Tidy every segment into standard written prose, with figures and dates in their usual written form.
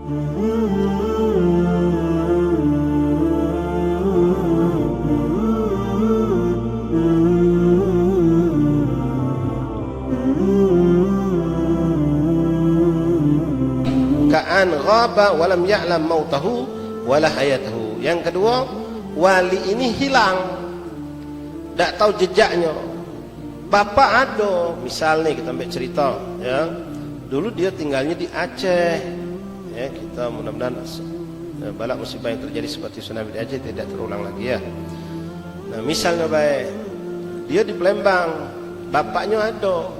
Ka'an ghaba walam ya'lam mautahu wala hayatahu. Yang kedua, wali ini hilang, tak tahu jejaknya. Bapak ada, misalnya kita ambil cerita, ya, dulu dia tinggalnya di Aceh, ya, kita mudah-mudahan balak musibah yang terjadi seperti tsunami di Aceh tidak terulang lagi, ya. Nah, misalnya baik, dia di Palembang, bapaknya ada.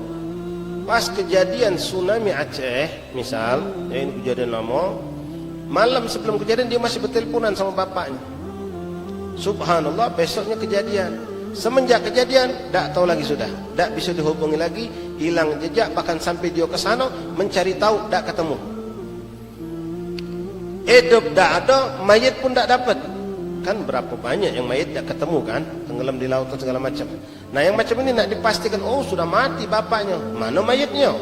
Pas kejadian tsunami Aceh, misal, ya, ini kejadian lama, malam sebelum kejadian dia masih berteleponan sama bapaknya. Subhanallah, besoknya kejadian. Semenjak kejadian, tak tahu lagi sudah, tak bisa dihubungi lagi, hilang jejak, bahkan sampai dia ke sana mencari tahu, tak ketemu. Hidup tak ada, mayat pun tak dapat. Kan berapa banyak yang mayat tak ketemu kan, tenggelam di lautan segala macam. Nah yang macam ini nak dipastikan, oh sudah mati bapaknya, mana mayatnya?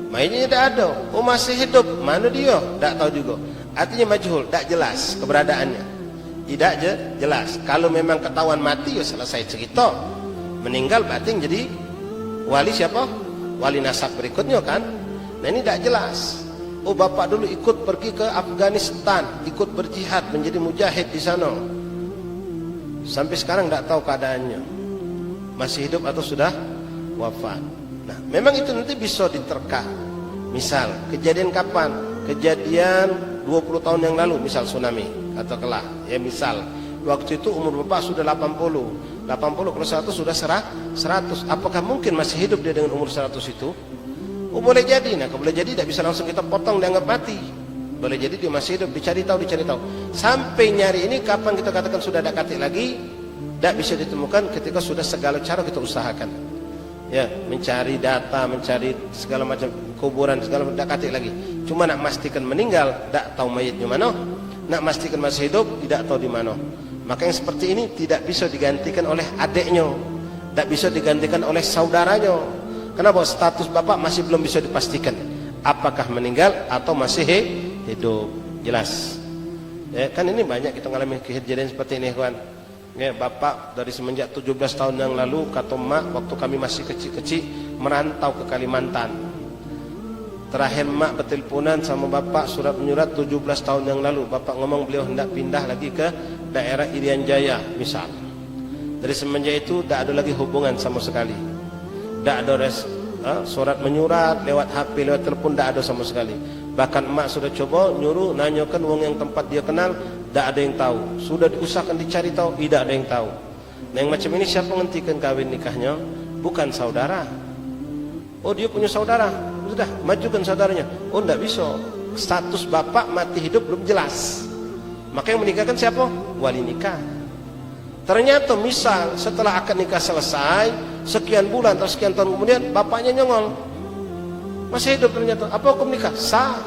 Mayatnya tak ada. Oh masih hidup, mana dia? Tak tahu juga. Artinya majhul, tak jelas keberadaannya. Tidak jelas. Kalau memang ketahuan mati, ya selesai cerita. Meninggal berarti jadi wali siapa? Wali nasab berikutnya kan. Nah ini tidak jelas. Oh bapak dulu ikut pergi ke Afghanistan, ikut berjihad menjadi mujahid di sana. Sampai sekarang tidak tahu keadaannya, masih hidup atau sudah wafat. Nah memang itu nanti bisa diterka. Misal kejadian kapan? Kejadian 20 tahun yang lalu, misal tsunami atau kelah, ya misal waktu itu umur bapak sudah 80 kalau 100 sudah 100. Apakah mungkin masih hidup dia dengan umur 100 itu? Oh boleh jadi. Nah kalau boleh jadi tidak bisa langsung kita potong dianggap mati. Boleh jadi dia masih hidup, dicari tahu sampai nyari ini kapan kita katakan sudah ada katik lagi, tidak bisa ditemukan ketika sudah segala cara kita usahakan, ya, mencari data, mencari segala macam kuburan, segala macam, tidak katik lagi. Cuma nak memastikan meninggal, tidak tahu mayatnya mana. Nak memastikan masih hidup, tidak tahu di mana. Maka yang seperti ini tidak bisa digantikan oleh adiknya, tidak bisa digantikan oleh saudaranya. Kenapa? Status bapak masih belum bisa dipastikan apakah meninggal atau masih hidup. Jelas, ya, kan ini banyak kita mengalami kejadian seperti ini, kawan. Ya, bapak dari semenjak 17 tahun yang lalu, kata mak, waktu kami masih kecil-kecil merantau ke Kalimantan. Terakhir mak berteleponan sama bapak surat menyurat 17 tahun yang lalu. Bapak ngomong beliau hendak pindah lagi ke daerah Irian Jaya, misal. Dari semenjak itu tak ada lagi hubungan sama sekali. Tak ada surat menyurat, lewat HP, lewat telepon, tak ada sama sekali. Bahkan emak sudah coba nyuruh nanyakan wong yang tempat dia kenal, tak ada yang tahu. Sudah diusahakan dicari tahu, tidak ada yang tahu. Nah yang macam ini siapa menghentikan kawin nikahnya? Bukan saudara. Oh dia punya saudara, sudah majukan saudaranya. Oh tidak bisa, status bapak mati hidup belum jelas. Maka yang menikahkan siapa? Wali nikah. Ternyata misal setelah akad nikah selesai, sekian bulan atau sekian tahun kemudian bapaknya nyongol, masih hidup ternyata. Apa hukum nikah? Sah.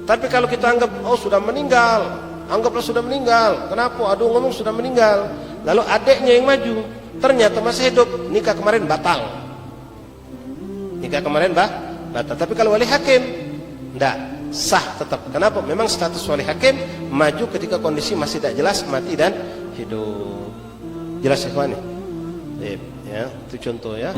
Tapi kalau kita anggap, oh sudah meninggal, anggaplah sudah meninggal. Kenapa? Aduh ngomong sudah meninggal. Lalu adiknya yang maju, ternyata masih hidup, nikah kemarin batal. Nikah kemarin batal. Tapi kalau wali hakim, tidak sah tetap. Kenapa? Memang status wali hakim maju ketika kondisi masih tidak jelas mati dan hidup. Jelas ikhwan? Ya, itu contoh ya.